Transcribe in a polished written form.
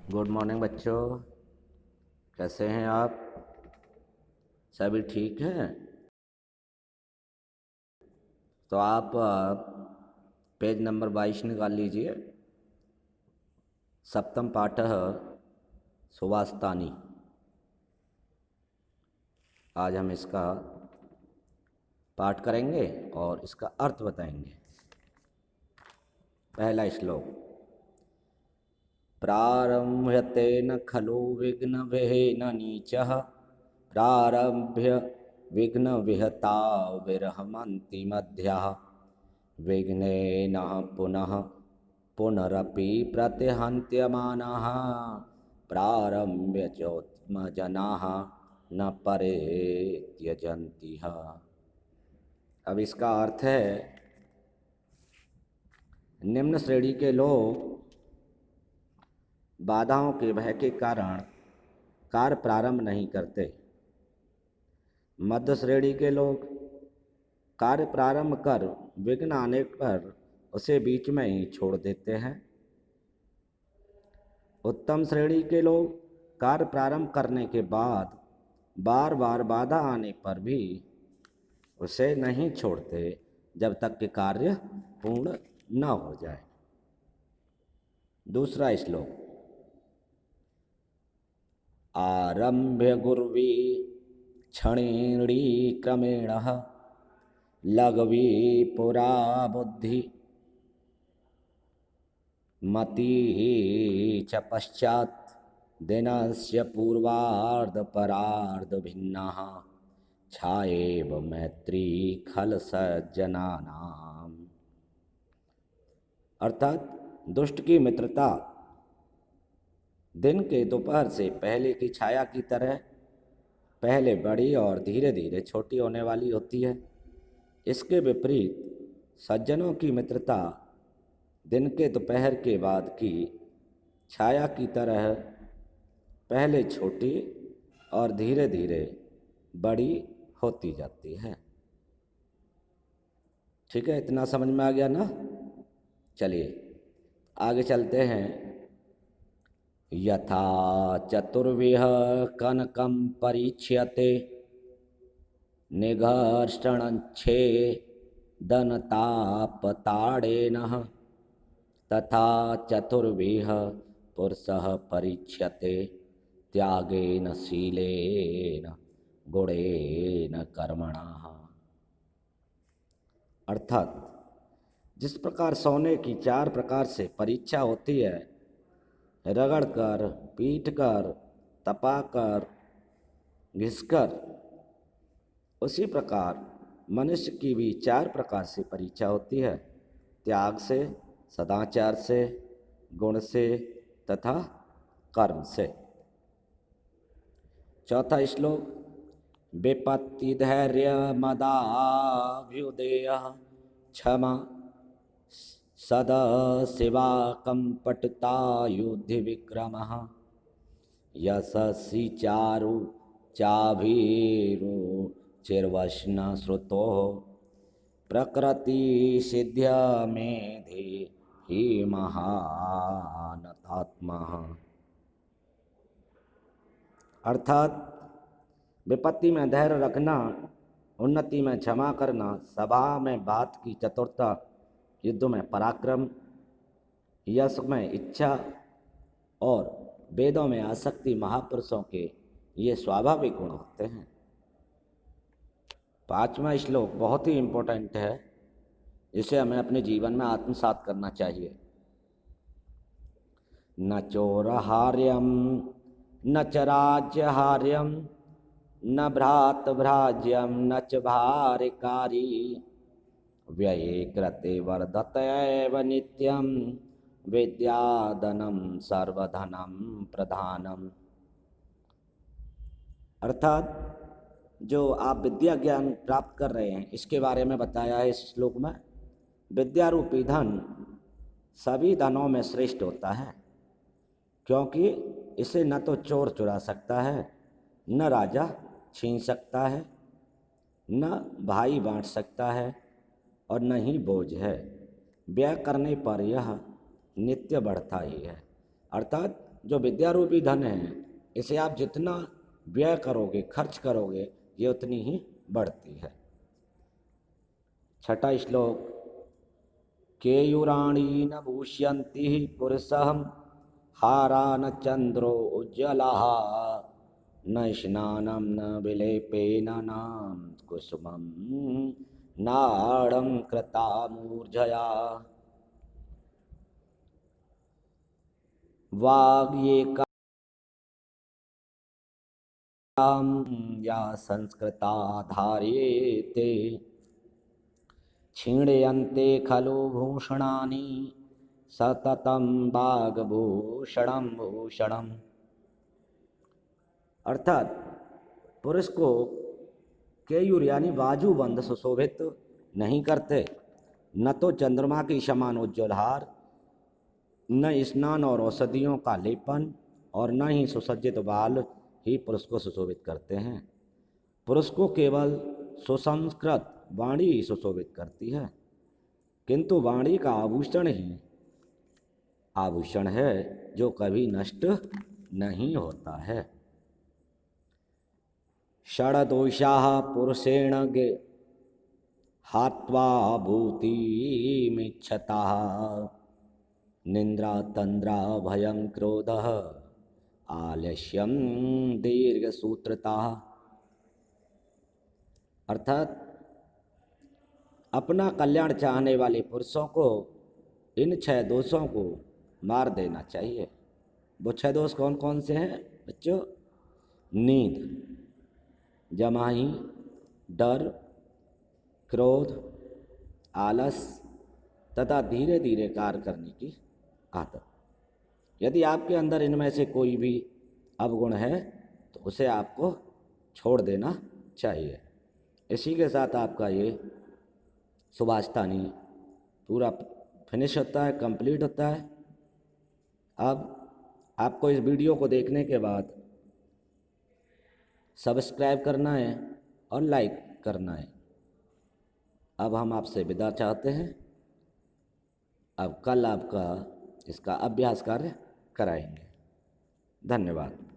Good morning बच्चों। कैसे हैं आप? सभी ठीक हैं? तो आप पेज नंबर 22 निकाल लीजिए। सप्तम पाठः सुवास्तानी। आज हम इसका पाठ करेंगे और इसका अर्थ बताएंगे। पहला श्लोक। प्रारम्भते न खलु विघ्नविहीन नीचः प्रारभ्य विघ्न विहता विरहमन्ति मध्यः विघ्नेन पुनः पुनरपि प्रतिहन्त्यमानः प्रारम्भ्य चोत्तमजनाः न परे त्यजन्ति। अब इसका अर्थ है, निम्न श्रेणी के लोग बाधाओं के भय के कारण कार्य प्रारंभ नहीं करते। मध्य श्रेणी के लोग कार्य प्रारंभ कर विघ्न आने पर उसे बीच में ही छोड़ देते हैं। उत्तम श्रेणी के लोग कार्य प्रारंभ करने के बाद बार बार बाधा आने पर भी उसे नहीं छोड़ते जब तक कि कार्य पूर्ण न हो जाए। दूसरा श्लोक। आरम्भ्य गुर्वी क्षणेणी क्रमेण लघवी पुरा बुद्धि मति च पश्चात् दिनस्य पूर्वार्ध परार्ध भिन्नः छाएव मैत्री खल सज्जनानाम। अर्थात दुष्ट की मित्रता दिन के दोपहर से पहले की छाया की तरह पहले बड़ी और धीरे धीरे छोटी होने वाली होती है। इसके विपरीत सज्जनों की मित्रता दिन के दोपहर के बाद की छाया की तरह पहले छोटी और धीरे धीरे बड़ी होती जाती है। ठीक है, इतना समझ में आ गया ना? चलिए आगे चलते हैं। यथा चतुर्विह कनकम परीक्ष्यते निघर्षणच्छे दनतापताड़ेन तथा चतुर्विह पुरुषः परीक्ष्यते त्यागेन शीलेन गुणेन कर्मणः। अर्थात जिस प्रकार सोने की 4 प्रकार से परीक्षा होती है, रगड़ कर, पीट कर, तपा कर, घिसकर, उसी प्रकार मनुष्य की भी 4 प्रकार से परीक्षा होती है। त्याग से, सदाचार से, गुण से तथा कर्म से। चौथा श्लोक। विपत्ति धैर्य मदाभ्युदय क्षमा सदा शिवा कपटता युद्धि विक्रमः यशस्वी चारु चाभीरु चिर्वश्न श्रुतो प्रकृति सिद्ध्य मेधे ही महानतात्मा। अर्थात विपत्ति में धैर्य रखना, उन्नति में क्षमा करना, सभा में बात की चतुरता, युद्ध में पराक्रम, यश में इच्छा और वेदों में आसक्ति महापुरुषों के ये स्वाभाविक गुण होते हैं। 5वां श्लोक बहुत ही इम्पोर्टेंट है, इसे हमें अपने जीवन में आत्मसात करना चाहिए। न चोरहार्यम न च राज्यहार्यम न भ्रातभ्राज्यम न च भारिकारी व्यये कृते वर्धतेव नित्यम विद्याधनम सर्वधनम प्रधानम। अर्थात जो आप विद्या ज्ञान प्राप्त कर रहे हैं, इसके बारे में बताया है इस श्लोक में। विद्या रूपी धन सभी धनों में श्रेष्ठ होता है, क्योंकि इसे न तो चोर चुरा सकता है, न राजा छीन सकता है, न भाई बांट सकता है और न ही बोझ है। व्यय करने पर यह नित्य बढ़ता ही है। अर्थात जो विद्या रूपी धन है, इसे आप जितना व्यय करोगे, खर्च करोगे, ये उतनी ही बढ़ती है। छठा श्लोक, केयूराणी न भूष्यन्ति पुरुषः हारा न चंद्रो उज्ज्वला न स्नानं न विलेपेन नाम कुसुमं नाड़ं कृता मूर्झया वाग्ये काम या संस्कृता धार्येते क्षीणयन्ते खलु भूषणानि सततं वाग्भूषणं भूषणम्। अर्थात पुरुष को केयूर यानी बाजूबंद सुशोभित नहीं करते, न तो चंद्रमा की समान उज्ज्वल हार, न स्नान और औषधियों का लेपन, और न ही सुसज्जित बाल ही पुरुष को सुशोभित करते हैं। पुरुष को केवल सुसंस्कृत वाणी ही सुशोभित करती है, किंतु वाणी का आभूषण ही आभूषण है जो कभी नष्ट नहीं होता है। षड्दोषाः पुरुषेण हात्वा भूतिमिच्छतः निन्द्रा तन्द्रा भयं क्रोधः आलस्यं दीर्घसूत्रता। अर्थात अपना कल्याण चाहने वाले पुरुषों को इन 6 दोषों को मार देना चाहिए। वो 6 दोष कौन कौन से हैं बच्चों? नींद, जमाही, डर, क्रोध, आलस तथा धीरे धीरे कार्य करने की आदत। यदि आपके अंदर इनमें से कोई भी अवगुण है तो उसे आपको छोड़ देना चाहिए। इसी के साथ आपका ये सुभाषतानी पूरा फिनिश होता है, कंप्लीट होता है। अब आपको इस वीडियो को देखने के बाद सब्सक्राइब करना है और लाइक करना है। अब हम आपसे विदा चाहते हैं। अब कल आपका इसका अभ्यास कार्य कराएंगे। धन्यवाद।